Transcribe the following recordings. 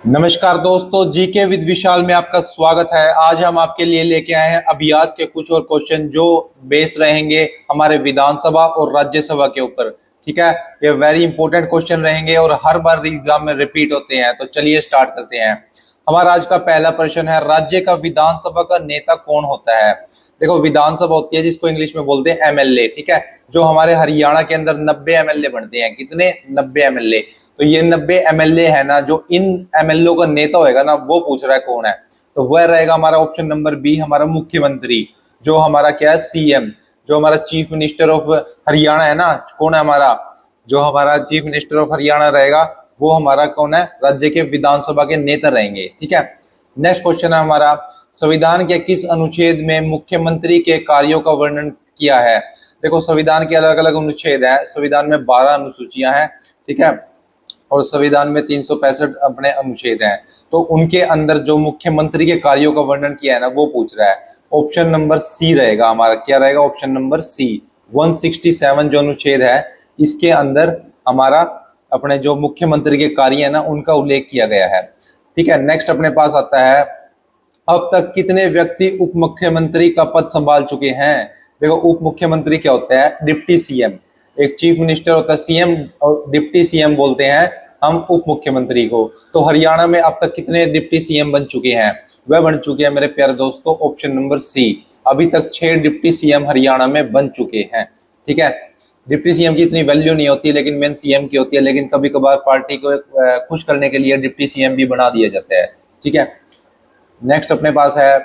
नमस्कार दोस्तों, GK with विशाल में आपका स्वागत है। आज हम आपके लिए लेके आए हैं अभ्यास के कुछ और क्वेश्चन जो बेस रहेंगे हमारे विधानसभा और राज्यसभा के ऊपर। ठीक है, ये वेरी इंपॉर्टेंट क्वेश्चन रहेंगे और हर बार एग्जाम में रिपीट होते हैं। तो चलिए स्टार्ट करते हैं। हमारा आज का पहला प्रश्न है, राज्य का विधानसभा का नेता कौन होता है। देखो, विधानसभा होती है जिसको इंग्लिश में बोलते हैं एमएलए। ठीक है, जो हमारे हरियाणा के अंदर 90 एमएलए बनते हैं। कितने? 90 एमएलए। तो ये 90 एमएलए है ना, जो इन एमएलए का नेता होएगा ना, वो पूछ रहा है कौन है। तो वह रहेगा हमारा ऑप्शन नंबर बी, हमारा मुख्यमंत्री। जो हमारा क्या है, सीएम, जो हमारा चीफ मिनिस्टर ऑफ हरियाणा है ना, कौन है हमारा, जो हमारा चीफ मिनिस्टर ऑफ हरियाणा रहेगा वो हमारा कौन है, राज्य के विधानसभा के नेता रहेंगे। ठीक है, नेक्स्ट क्वेश्चन है हमारा, संविधान के किस अनुच्छेद में मुख्यमंत्री के कार्यों का वर्णन किया है। देखो, संविधान के अलग अलग अनुच्छेद है। संविधान में 12 अनुसूचियां हैं। ठीक है, और संविधान में 365 अपने अनुच्छेद हैं। तो उनके अंदर जो मुख्यमंत्री के कार्यों का वर्णन किया है ना, वो पूछ रहा है। ऑप्शन नंबर सी रहेगा हमारा। क्या रहेगा? ऑप्शन नंबर सी। 167 जो अनुच्छेद है, इसके अंदर हमारा अपने जो मुख्यमंत्री के कार्य है ना, उनका उल्लेख किया गया है। ठीक है, नेक्स्ट अपने पास आता है, अब तक कितने व्यक्ति उप मुख्यमंत्री का पद संभाल चुके हैं। देखो, उप मुख्यमंत्री क्या होता है? Deputy CM. एक चीफ मिनिस्टर होता है सीएम, और डिप्टी सीएम बोलते हैं हम उप मुख्यमंत्री को। तो हरियाणा में अब तक कितने डिप्टी सीएम बन चुके हैं? वह बन चुके हैं मेरे प्यारे दोस्तों, ऑप्शन नंबर सी। अभी तक 6 डिप्टी सीएम हरियाणा में बन चुके हैं। ठीक है, डिप्टी सीएम की इतनी वैल्यू नहीं होती, लेकिन मेन सीएम की होती है। लेकिन कभी कभार पार्टी को खुश करने के लिए डिप्टी सीएम भी बना दिया जाता है। ठीक है, नेक्स्ट अपने पास है,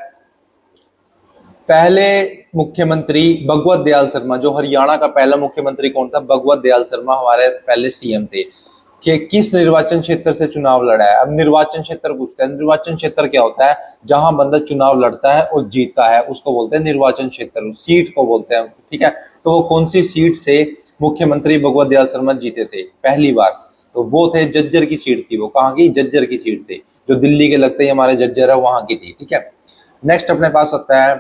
पहले मुख्यमंत्री भगवत दयाल शर्मा। जो हरियाणा का पहला मुख्यमंत्री कौन था? भगवत दयाल शर्मा हमारे पहले सीएम थे। कि किस निर्वाचन क्षेत्र से चुनाव लड़ा है। अब निर्वाचन क्षेत्र पूछता है। निर्वाचन क्षेत्र क्या होता है? जहां बंदा चुनाव लड़ता है और जीतता है उसको बोलते हैं निर्वाचन क्षेत्र, सीट को बोलते हैं। ठीक है, तो वो कौन सी सीट से मुख्यमंत्री भगवत दयाल शर्मा जीते थे पहली बार? तो वो थे जज्जर की सीट थी। वो कहाँ की? जज्जर की सीट थी, जो दिल्ली के लगते ही हमारे जज्जर है, वहां की थी। ठीक है, नेक्स्ट अपने पास आता है,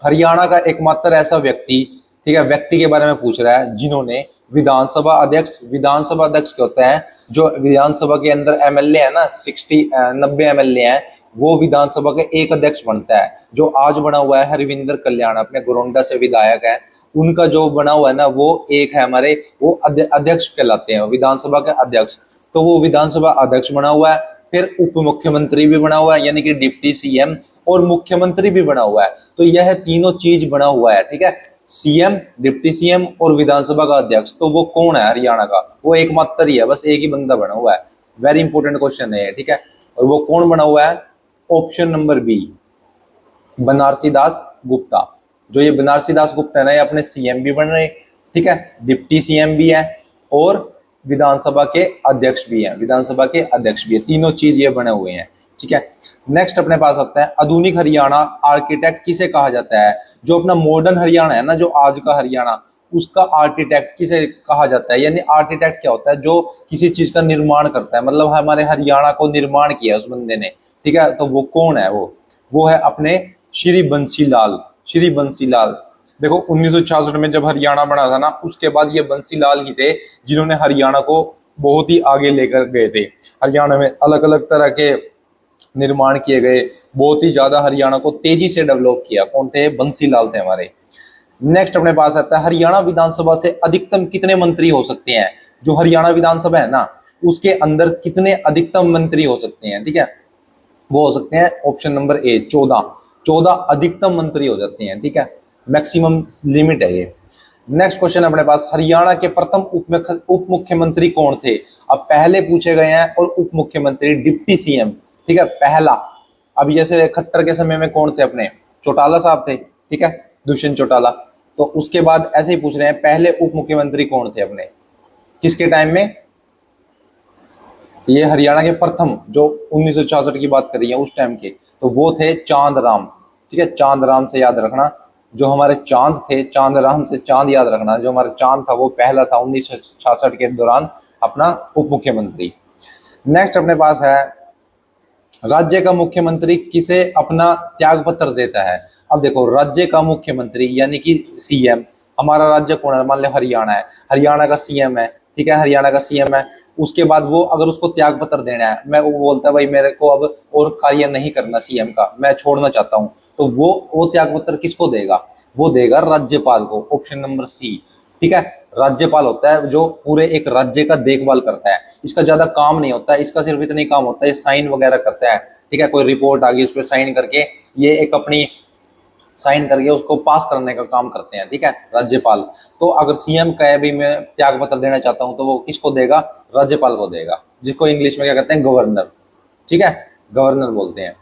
हरियाणा का एकमात्र ऐसा व्यक्ति, ठीक है, व्यक्ति के बारे में पूछ रहा है जिन्होंने विधानसभा अध्यक्ष, विधानसभा अध्यक्ष क्या होता है? जो विधानसभा के अंदर एमएलए है ना, 90 एमएलए हैं, वो विधानसभा के एक अध्यक्ष बनता है। जो आज बना हुआ है हरविंदर कल्याण, अपने गोरंडा से विधायक है, उनका जो बना हुआ है ना, वो एक है हमारे, वो अध्यक्ष कहलाते हैं, विधानसभा के अध्यक्ष। तो वो विधानसभा अध्यक्ष बना हुआ है। फिर उप मुख्यमंत्री भी बना हुआ है, यानी कि डिप्टी सीएम, और मुख्यमंत्री भी बना हुआ है। तो यह तीनों चीज बना हुआ है। ठीक है, सीएम, डिप्टी सीएम और विधानसभा का अध्यक्ष। तो वो कौन है हरियाणा का? वो एकमात्र ही है, बस एक ही बंदा बना हुआ है। वेरी इंपॉर्टेंट क्वेश्चन है। ठीक है, और वो कौन बना हुआ है? Option number B, Banarasi Das Gupta. जो ये बनारसी दास गुप्ता है ना, ये अपने सीएम भी बन रहे। ठीक है, डिप्टी सीएम भी है और विधानसभा के अध्यक्ष भी हैं। विधानसभा के अध्यक्ष भी है, तीनों चीज ये बने हुए हैं। ठीक है, नेक्स्ट अपने पास आता है, आधुनिक हरियाणा आर्किटेक्ट किसे कहा जाता है। जो अपना मॉडर्न हरियाणा है ना, जो आज का हरियाणा, उसका आर्किटेक्ट किसे कहा जाता है? यानी आर्किटेक्ट क्या होता है? जो किसी चीज का निर्माण करता है, मतलब हमारे हरियाणा को निर्माण किया उस बंदे ने। ठीक है, तो वो कौन है? वो है अपने श्री बंसीलाल। श्री बंसीलाल। देखो, 1966 में जब हरियाणा बना था ना, उसके बाद ये बंसीलाल ही थे जिन्होंने हरियाणा को बहुत ही आगे लेकर गए थे। हरियाणा में अलग अलग तरह के निर्माण किए गए, बहुत ही ज्यादा हरियाणा को तेजी से डेवलप किया। कौन थे? बंसीलाल थे हमारे। नेक्स्ट अपने पास आता है, हरियाणा विधानसभा से अधिकतम कितने मंत्री हो सकते हैं। जो हरियाणा विधानसभा है ना, उसके अंदर कितने अधिकतम मंत्री हो सकते हैं? ठीक है, वो हो सकते हैं ऑप्शन नंबर ए, 14। 14 अधिकतम मंत्री हो जाते हैं। ठीक है, मैक्सिमम लिमिट है ये। नेक्स्ट क्वेश्चन अपने पास, हरियाणा के प्रथम उप मुख्यमंत्री कौन थे। अब पहले पूछे गए हैं, और उप मुख्यमंत्री डिप्टी सीएम। ठीक है, पहला। अब जैसे खट्टर के समय में कौन थे अपने? चौटाला साहब थे। ठीक है, दुष्यंत चौटाला। तो उसके बाद ऐसे ही पूछ रहे हैं, पहले उप मुख्यमंत्री कौन थे अपने, किसके टाइम में? ये हरियाणा के प्रथम, जो 1966 की बात करी है उस टाइम के, तो वो थे चांद राम। ठीक है, चांद राम से याद रखना। जो हमारे चांद थे, चांद राम से चांद याद रखना। जो हमारा चांद था वो पहला था 1966 के दौरान अपना उप मुख्यमंत्री। नेक्स्ट अपने पास है, राज्य का मुख्यमंत्री किसे अपना त्याग पत्र देता है। अब देखो, राज्य का मुख्यमंत्री यानी कि सीएम, हमारा राज्य कौन है? मान लो हरियाणा है, हरियाणा का सीएम है। ठीक है, हरियाणा का सीएम है, उसके बाद वो अगर उसको त्याग पत्र देना है, मैं वो बोलता है भाई मेरे को अब और कार्य नहीं करना सीएम का, मैं छोड़ना चाहता हूँ, तो वो त्याग पत्र किसको देगा? वो देगा राज्यपाल को, ऑप्शन नंबर सी। ठीक है, राज्यपाल होता है जो पूरे एक राज्य का देखभाल करता है, इसका ज्यादा काम नहीं होता है, इसका सिर्फ इतना ही काम होता है, साइन वगैरह करता है। ठीक है, कोई रिपोर्ट आ गई उस पर साइन करके, ये एक अपनी साइन करके उसको पास करने का काम करते हैं। ठीक है, राज्यपाल। तो अगर सीएम कहे भी मैं त्याग पत्र देना चाहता हूं, तो वो किसको देगा? राज्यपाल को देगा, जिसको इंग्लिश में क्या कहते हैं? गवर्नर। ठीक है, गवर्नर बोलते हैं।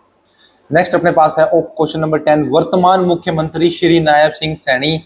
नेक्स्ट अपने पास है क्वेश्चन नंबर 10, वर्तमान मुख्यमंत्री श्री नायब सिंह सैनी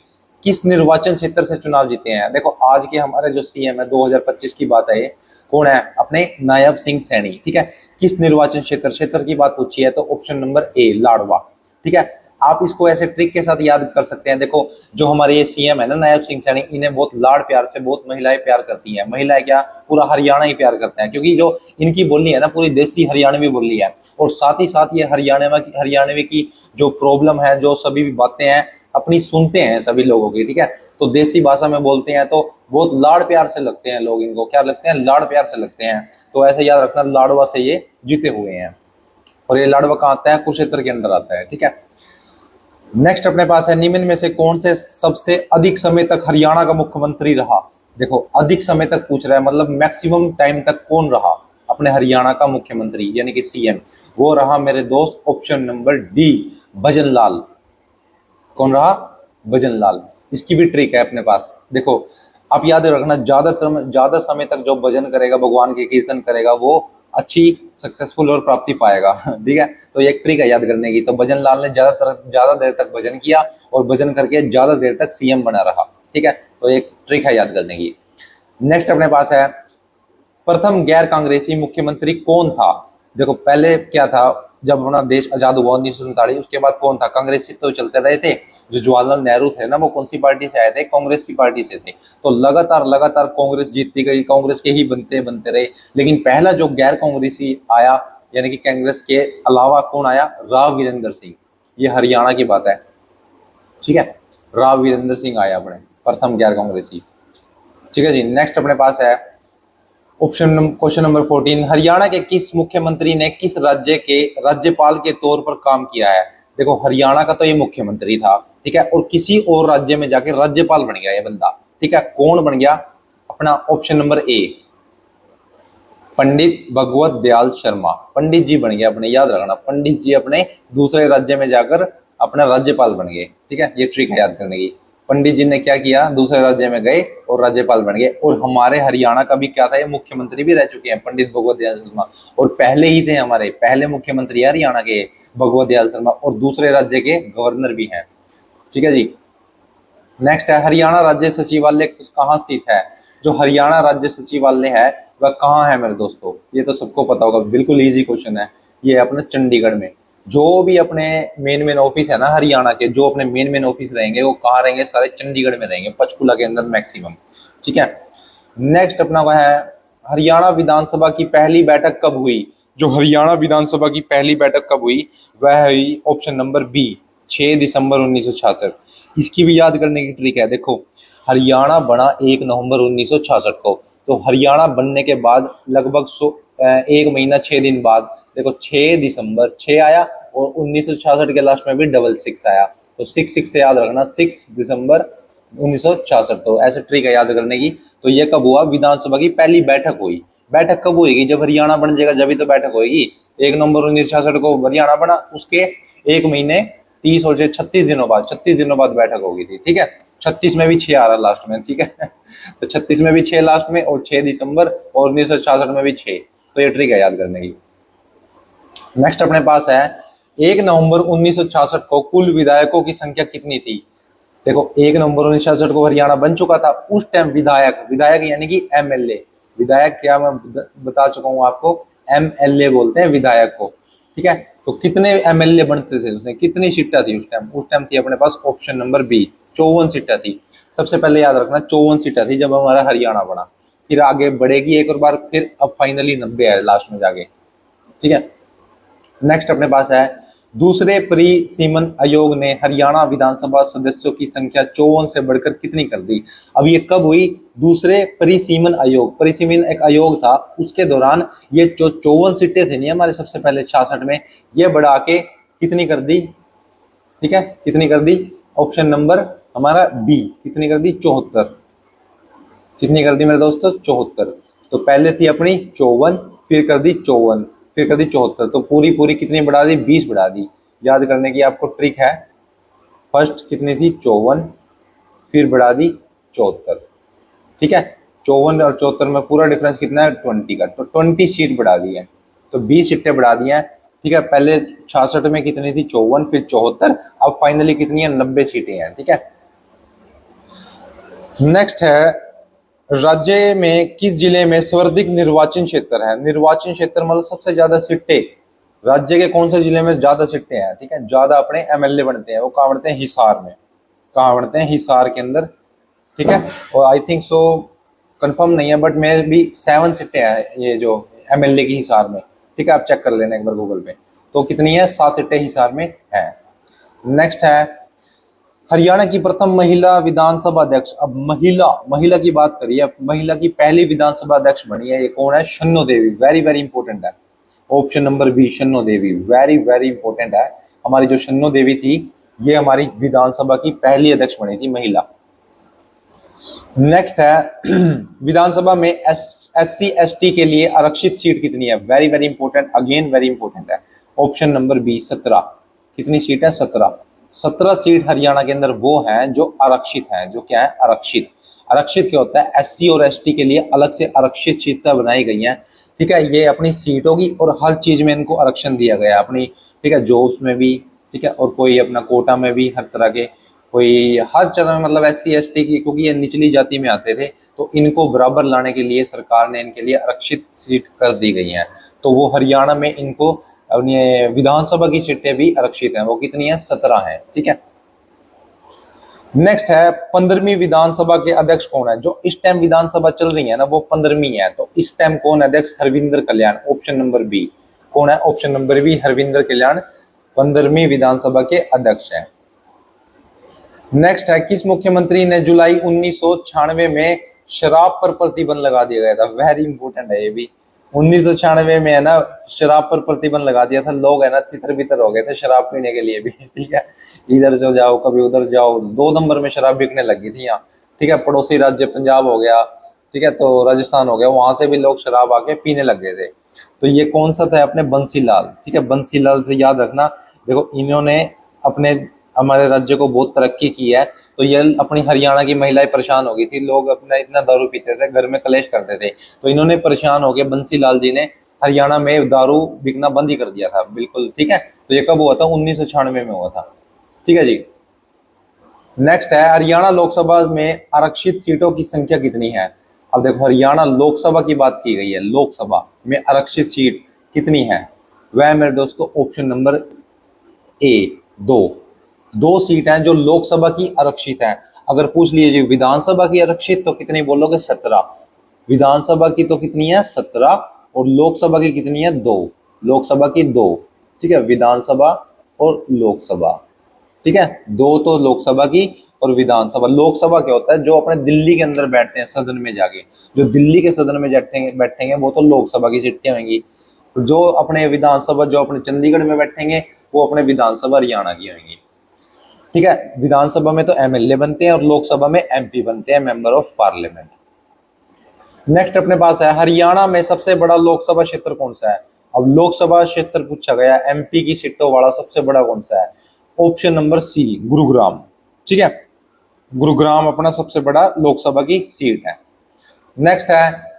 किस निर्वाचन क्षेत्र से चुनाव जीते हैं? देखो आज के हमारे जो सीएम है 2025 की बात है, ये कौन है? अपने नायब सिंह सैनी। ठीक है, किस निर्वाचन क्षेत्र की बात पूछी है, तो ऑप्शन नंबर ए लाडवा। ठीक है, आप इसको ऐसे ट्रिक के साथ याद कर सकते हैं। देखो जो हमारे ये सीएम है ना नायब सिंह सैनी, इन्हें बहुत लाड़ प्यार से बहुत महिलाएं प्यार करती हैं। महिलाएं क्या, पूरा हरियाणा ही प्यार करते हैं, क्योंकि जो इनकी बोली है ना पूरी देसी हरियाणवी बोली है, और साथ ही साथ ये हरियाणवी की जो प्रॉब्लम है, जो सभी भी बातें हैं अपनी सुनते हैं सभी लोगों की। ठीक है, तो देसी भाषा में बोलते हैं, तो बहुत लाड़ प्यार से लगते हैं लोग इनको। क्या लगते हैं? लाड़ प्यार से लगते हैं। तो ऐसे याद रखना, लाडवा से ये जीते हुए हैं, और ये लाडवा कहाँ आता है? कुरुक्षेत्र के अंदर आता है। ठीक है, नेक्स्ट अपने पास है, निम्न में से कौन से सबसे अधिक समय तक हरियाणा का मुख्यमंत्री रहा? देखो अधिक समय तक पूछ रहा है, मतलब मैक्सिमम टाइम तक कौन रहा अपने हरियाणा का मुख्यमंत्री यानी कि सीएम? वो रहा मेरे दोस्त ऑप्शन नंबर डी, भजन लाल। कौन रहा? भजन लाल। इसकी भी ट्रिक है अपने पास। देखो आप याद रखना, ज्यादा समय तक जो भजन करेगा, भगवान के कीर्तन करेगा, वो अच्छी सक्सेसफुल और प्राप्ति पाएगा। ठीक है, तो ये एक ट्रिक है याद करने की। तो भजन लाल ने ज्यादा देर तक भजन किया और भजन करके ज्यादा देर तक सीएम बना रहा। ठीक है, तो एक ट्रिक है याद करने की। नेक्स्ट अपने पास है, प्रथम गैर कांग्रेसी मुख्यमंत्री कौन था? देखो पहले क्या था, जब अपना देश आजाद हुआ 1947, उसके बाद कौन था? कांग्रेसी तो चलते रहे थे। जो जवाहरलाल नेहरू थे ना, वो कौन सी पार्टी से आए थे? कांग्रेस की पार्टी से थे। तो लगातार कांग्रेस जीतती गई, कांग्रेस के ही बनते रहे। लेकिन पहला जो गैर कांग्रेसी आया, यानी कि कांग्रेस के अलावा कौन आया? राव वीरेंद्र सिंह। ये हरियाणा की बात है। ठीक है, राव वीरेंद्र सिंह आया अपने प्रथम गैर कांग्रेसी। ठीक है जी, नेक्स्ट अपने पास है क्वेश्चन नंबर 14, हरियाणा के किस मुख्यमंत्री ने किस राज्य के राज्यपाल के तौर पर काम किया है? देखो हरियाणा का तो ये मुख्यमंत्री था, ठीक है, और किसी और राज्य में जाके राज्यपाल बन गया ये बंदा। ठीक है, कौन बन गया? अपना option number A, Pandit Bhagwat Dayal Sharma. पंडित जी बन गया अपने, याद रखना, पंडित जी अपने दूसरे राज्य में जाकर अपना राज्यपाल बन गए। ठीक है, ये ट्रिक याद करने की। पंडित जी ने क्या किया? दूसरे राज्य में गए और राज्यपाल बन गए। और हमारे हरियाणा का भी क्या था, ये मुख्यमंत्री भी रह चुके हैं पंडित भगवत दयाल शर्मा, और पहले ही थे हमारे पहले मुख्यमंत्री हरियाणा के भगवत दयाल शर्मा, और दूसरे राज्य के गवर्नर भी हैं। ठीक है जी, नेक्स्ट है, हरियाणा राज्य सचिवालय कहाँ स्थित है? जो हरियाणा राज्य सचिवालय है वह कहाँ है मेरे दोस्तों? ये तो सबको पता होगा, बिल्कुल इजी क्वेश्चन है। ये है अपने चंडीगढ़ में। जो भी अपने मेन ऑफिस है ना हरियाणा के, जो अपने मेन ऑफिस रहेंगे वो कहाँ रहेंगे? सारे चंडीगढ़ में रहेंगे, पंचकुला के अंदर मैक्सिमम। ठीक है, नेक्स्ट अपना वह है, हरियाणा विधानसभा की पहली बैठक कब हुई? जो हरियाणा विधानसभा की पहली बैठक कब हुई? वह हुई ऑप्शन नंबर बी, 6 दिसंबर 1966। इसकी भी याद करने की ट्रिक है। देखो हरियाणा बना 1 नवंबर 1966 को, तो हरियाणा बनने के बाद लगभग 1 महीना 6 दिन बाद, देखो 6 दिसंबर 6 आया, और 1966 के लास्ट में भी 66 आया, तो 6 से याद रखना, 6 दिसंबर 1966। तो ऐसे ट्रिक है याद करने की। तो ये कब हुआ? विधानसभा की पहली बैठक हुई। बैठक कब होगी? जब हरियाणा बन जाएगा जब ही तो बैठक होगी। 1 नवंबर 1966 को हरियाणा बना, उसके 1 महीने 30 और 36 दिनों बाद बैठक होगी थी। ठीक है, 36 में भी 6 आ रहा लास्ट में। ठीक है, तो 36 में भी 6 लास्ट में, और 6 दिसंबर, और 1966 में भी 6। तो ये ट्रिक है याद करने की। नेक्स्ट अपने पास है, 1 नवंबर 1966 को कुल विधायकों की संख्या कितनी थी? देखो 1 नवंबर 1966 को हरियाणा बन चुका था, उस टाइम विधायक यानी कि एमएलए, विधायक क्या मैं बता चुका हूँ आपको, एमएलए बोलते हैं विधायक को। ठीक है, तो कितने एमएलए बनते थे उसने, कितनी सीटें थी उस टाइम? उस टाइम थी अपने पास ऑप्शन नंबर बी, 54 सीटें थी। सबसे पहले याद रखना 54 सीटें थी जब हमारा हरियाणा बना, फिर आगे बढ़ेगी एक और बार, फिर अब फाइनली 90 है लास्ट में जाके। ठीक है, नेक्स्ट अपने पास है, दूसरे परिसीमन आयोग ने हरियाणा विधानसभा सदस्यों की संख्या 54 से बढ़कर कितनी कर दी? अब ये कब हुई? दूसरे परिसीमन आयोग, परिसीमन एक आयोग था, उसके दौरान ये जो 54 सीटें थी नहीं हमारे सबसे पहले 66 में, ये बढ़ा के कितनी कर दी? ठीक है, कितनी कर दी? ऑप्शन नंबर हमारा बी, कितनी कर दी? 74। कितनी कर दी मेरे दोस्तों? 74। तो पहले थी अपनी 54, फिर कर दी 54, फिर कर दी 74, तो पूरी पूरी कितनी बढ़ा दी? 20 बढ़ा दी। याद करने की आपको ट्रिक है, फर्स्ट कितनी थी? 54, फिर बढ़ा दी 74। ठीक है, 54 और 74 में पूरा डिफरेंस कितना है? 20 का, तो 20 सीट बढ़ा दी है, तो 20 सीटें बढ़ा दी हैं। ठीक है, पहले 66 में कितनी थी? 54, फिर 74, अब फाइनली कितनी है? 90 सीटें हैं। ठीक है, नेक्स्ट है, राज्य में किस जिले में सर्वाधिक निर्वाचन क्षेत्र है? निर्वाचन क्षेत्र मतलब सबसे ज्यादा सीटें, राज्य के कौन से जिले में ज्यादा सीटें हैं? ठीक है, ज्यादा अपने एमएलए बनते हैं, वो कहाँ बनते हैं? हिसार में। कहाँ बनते हैं? हिसार के अंदर। ठीक है, और आई थिंक सो कंफर्म नहीं है, बट मे भी 7 सीटें हैं ये जो एमएलए की हिसार में। ठीक है, आप चेक कर लेना एक बार गूगल पे। तो कितनी है? 7 सीटें हिसार में है। नेक्स्ट है, हरियाणा की प्रथम महिला विधानसभा अध्यक्ष। अब महिला की बात करिए, अब महिला की पहली विधानसभा अध्यक्ष बनी है, ये कौन है? शन्नो देवी। वेरी वेरी इंपॉर्टेंट है, ऑप्शन नंबर बी, शन्नो देवी, वेरी वेरी इंपॉर्टेंट है। हमारी जो शन्नो देवी थी, ये हमारी विधानसभा की पहली अध्यक्ष बनी थी महिला। नेक्स्ट है, विधानसभा में एससी एसटी के लिए आरक्षित सीट कितनी है? Very very important, again very important है, ऑप्शन नंबर बी, 17। कितनी सीट है? 17। 17 सीट हरियाणा के अंदर वो हैं जो आरक्षित हैं। जो क्या है? आरक्षित। आरक्षित क्या होता है? एससी और एसटी के लिए अलग से आरक्षित सीटें बनाई गई हैं। ठीक है, ये अपनी सीट होगी और हर चीज में इनको आरक्षण दिया गया है अपनी। ठीक है, जॉब्स में भी, ठीक है, और कोई अपना कोटा में भी, हर तरह के, कोई हर जगह, मतलब एससी एसटी की, क्योंकि ये निचली जाति में आते थे, तो इनको बराबर लाने के लिए सरकार ने इनके लिए आरक्षित सीट कर दी गई हैं। तो वो हरियाणा में इनको अपनी विधानसभा की सीटें भी आरक्षित हैं। वो कितनी है? 17 हैं। ठीक है, नेक्स्ट है, 15वीं विधानसभा के अध्यक्ष कौन है? जो इस टाइम विधानसभा चल रही है ना, वो 15वीं है, तो इस टाइम कौन अध्यक्ष? हरविंदर कल्याण, ऑप्शन नंबर बी। कौन है? ऑप्शन नंबर बी, हरविंदर कल्याण 15वीं विधानसभा के अध्यक्ष हैं। नेक्स्ट है, किस मुख्यमंत्री ने जुलाई 1996 में शराब पर प्रतिबंध लगा दिया गया था? वेरी इंपॉर्टेंट है ये भी। 1996 में है ना, शराब पर प्रतिबंध लगा दिया था। लोग है ना तितर बितर हो गए थे शराब पीने के लिए भी। ठीक है, इधर से जाओ कभी उधर जाओ, 2 नंबर में शराब बिकने लगी थी यहाँ। ठीक है, पड़ोसी राज्य पंजाब हो गया, ठीक है, तो राजस्थान हो गया, वहां से भी लोग शराब आके पीने लग गए थे। तो ये कौन सा था? अपने बंसीलाल। ठीक है, बंसीलाल फिर याद रखना। देखो, इन्होंने अपने हमारे राज्य को बहुत तरक्की की है। तो ये अपनी हरियाणा की महिलाएं परेशान हो गई थी, लोग अपना इतना दारू पीते थे, घर में कलेश करते थे, तो इन्होंने परेशान हो गए, बंसीलाल जी ने हरियाणा में दारू बिकना बंद ही कर दिया था बिल्कुल। ठीक है, तो ये कब हुआ था? 1996 में हुआ था। ठीक है जी, नेक्स्ट है, हरियाणा लोकसभा में आरक्षित सीटों की संख्या कितनी है? अब देखो, हरियाणा लोकसभा की बात की गई है, लोकसभा में आरक्षित सीट कितनी है? वह मेरे दोस्तों ऑप्शन नंबर ए, 2। 2 सीट हैं जो लोकसभा की आरक्षित है। अगर पूछ लीजिए विधानसभा की आरक्षित, तो कितनी बोलोगे? 17। विधानसभा की तो कितनी है? 17, और लोकसभा की कितनी है? 2। लोकसभा की 2। ठीक है, विधानसभा और लोकसभा। ठीक है, 2 तो लोकसभा की और विधानसभा। लोकसभा क्या होता है? जो अपने दिल्ली के अंदर बैठते हैं सदन में जाके, जो दिल्ली के सदन में बैठेंगे वो तो लोकसभा की सीटें होंगी। जो अपने विधानसभा, जो अपने चंडीगढ़ में बैठेंगे, वो अपने विधानसभा हरियाणा की होंगी। ठीक है, विधानसभा में तो एमएलए बनते हैं और लोकसभा में एमपी बनते हैं, मेंबर ऑफ पार्लियामेंट। नेक्स्ट अपने पास है, हरियाणा में सबसे बड़ा लोकसभा क्षेत्र कौन सा है? अब लोकसभा क्षेत्र पूछा गया, एमपी की सीटों वाला सबसे बड़ा कौन सा है? Option number C, Gurugram. ठीक है, गुरुग्राम अपना सबसे बड़ा लोकसभा की सीट है। नेक्स्ट है,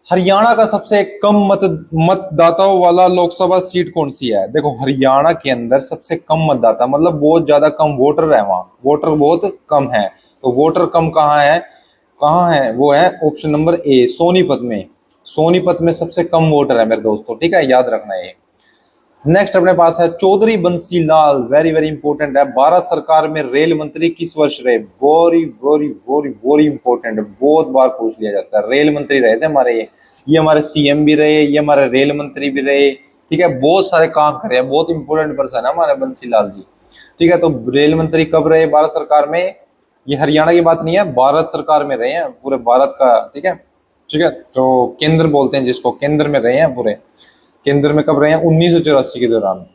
हरियाणा का सबसे कम मतदाताओं वाला लोकसभा सीट कौन सी है? देखो, हरियाणा के अंदर सबसे कम मतदाता मतलब बहुत ज्यादा कम वोटर है, वहां वोटर बहुत कम है। तो वोटर कम कहाँ है? कहाँ है? वो है ऑप्शन नंबर ए, सोनीपत में। सोनीपत में सबसे कम वोटर है मेरे दोस्तों। ठीक है, याद रखना ये। नेक्स्ट अपने पास है, Chaudhary Bansi Lal, very very important है। भारत सरकार में रेल मंत्री किस वर्ष रहे? Very very very very important, बहुत बार पूछ लिया जाता है। रेल मंत्री रहे थे हमारे, ये हमारे सीएम भी रहे, ये हमारे रेल मंत्री भी रहे। ठीक है, बहुत सारे काम करे हैं, बहुत इंपॉर्टेंट पर्सन है हमारे बंसी लाल जी। ठीक है, तो रेल मंत्री कब रहे भारत सरकार में? ये हरियाणा की बात नहीं है, भारत सरकार में रहे हैं, पूरे भारत का। ठीक है, ठीक है, तो केंद्र बोलते हैं जिसको, केंद्र में रहे हैं पूरे। केंद्र में कब रहे हैं? 1984 के दौरान।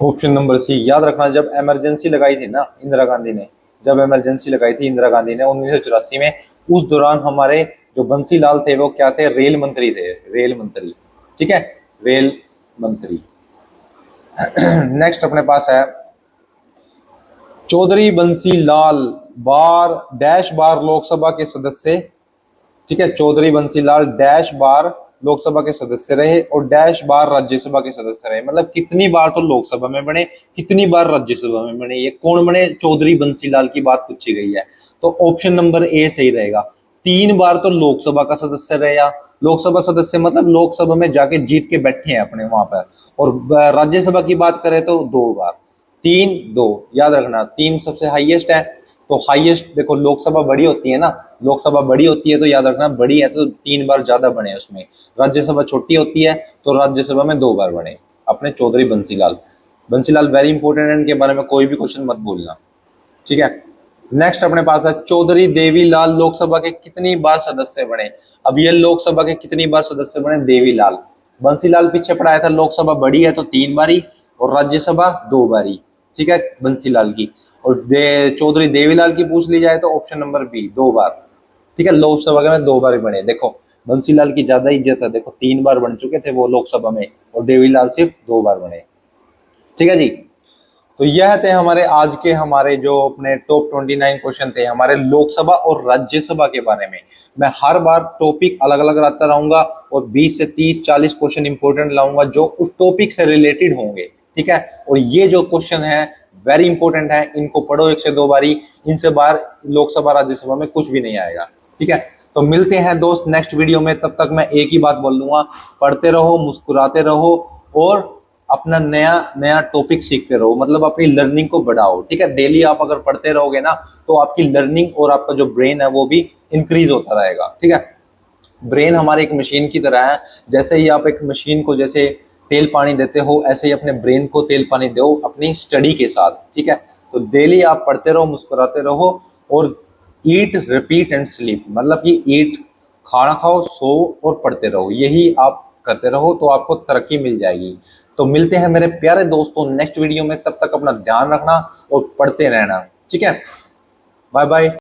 ऑप्शन नंबर सी याद रखना, जब इमरजेंसी लगाई थी ना इंदिरा गांधी ने, जब इमरजेंसी लगाई थी इंदिरा गांधी ने 1984 में, उस दौरान हमारे जो बंसी लाल थे वो क्या थे? रेल मंत्री थे, रेल मंत्री। ठीक है, रेल मंत्री। नेक्स्ट अपने पास है चौधरी बंसी लाल बार डैश बार लोकसभा के सदस्य। ठीक है, चौधरी बंसी लाल डैश बार लोकसभा के सदस्य रहे और डैश बार राज्यसभा के सदस्य रहे। मतलब कितनी बार तो लोकसभा में बने, कितनी बार राज्यसभा में बने, ये कौन बने? चौधरी बंसी लाल की बात पूछी गई है, तो ऑप्शन नंबर ए सही रहेगा। 3 बार तो लोकसभा का सदस्य रहे, या लोकसभा सदस्य मतलब लोकसभा में जाके जीत के बैठे हैं अपने वहां पर। और राज्यसभा की बात करें तो 2 बार। 3 2 याद रखना, 3 सबसे हाईएस्ट है। तो हाईएस्ट देखो, लोकसभा बड़ी होती है ना, लोकसभा बड़ी होती है तो याद रखना बड़ी है तो 3 बार ज्यादा बने उसमें। राज्यसभा छोटी होती है तो राज्यसभा में 2 बार बने अपने चौधरी बंसीलाल। बंसीलाल वेरी इंपॉर्टेंट है, इनके बारे में कोई भी क्वेश्चन मत भूलना। ठीक है, नेक्स्ट अपने पास है चौधरी देवीलाल लोकसभा के कितनी बार सदस्य बने? अब ये लोकसभा के कितनी बार सदस्य बने? देवीलाल। बंसीलाल पीछे पढ़ाया था, लोकसभा बड़ी है तो 3 बारी और राज्यसभा 2 बारी। ठीक है, बंसीलाल की। और चौधरी देवीलाल की पूछ ली जाए तो ऑप्शन नंबर बी 2 बार। ठीक है, लोकसभा के में 2 बार बने। देखो बंसीलाल की ज्यादा इज्जत है, देखो 3 बार बन चुके थे वो लोकसभा में और देवीलाल सिर्फ 2 बार बने। ठीक है जी, तो यह थे हमारे आज के हमारे जो अपने टॉप 29 क्वेश्चन थे हमारे लोकसभा और राज्यसभा के बारे में। मैं हर बार टॉपिक अलग अलग लाता रहूंगा और 20 से 30 40 क्वेश्चन इंपॉर्टेंट लाऊंगा जो उस टॉपिक से रिलेटेड होंगे। ठीक है, और ये जो क्वेश्चन है वेरी इंपॉर्टेंट है, इनको पढ़ो 1 से 2 बारी, इनसे बाहर लोकसभा राज्यसभा में कुछ भी नहीं आएगा। ठीक है, तो मिलते हैं दोस्त नेक्स्ट वीडियो में, तब तक मैं एक ही बात बोल दूंगा, पढ़ते रहो, मुस्कुराते रहो और अपना नया नया टॉपिक सीखते रहो, मतलब अपनी लर्निंग को बढ़ाओ। ठीक है, डेली आप अगर पढ़ते रहोगे ना तो आपकी लर्निंग और आपका जो ब्रेन है वो भी इंक्रीज होता रहेगा। ठीक है, ब्रेन हमारे एक मशीन की तरह है, जैसे ही आप एक मशीन को जैसे तेल पानी देते हो ऐसे ही अपने ब्रेन को तेल पानी दो अपनी स्टडी के साथ। ठीक है, तो डेली आप पढ़ते रहो, मुस्कुराते रहो और ईट रिपीट एंड स्लीप, मतलब कि ईट खाना खाओ, सो और पढ़ते रहो, यही आप करते रहो तो आपको तरक्की मिल जाएगी। तो मिलते हैं मेरे प्यारे दोस्तों नेक्स्ट वीडियो में, तब तक अपना ध्यान रखना और पढ़ते रहना। ठीक है, बाय बाय।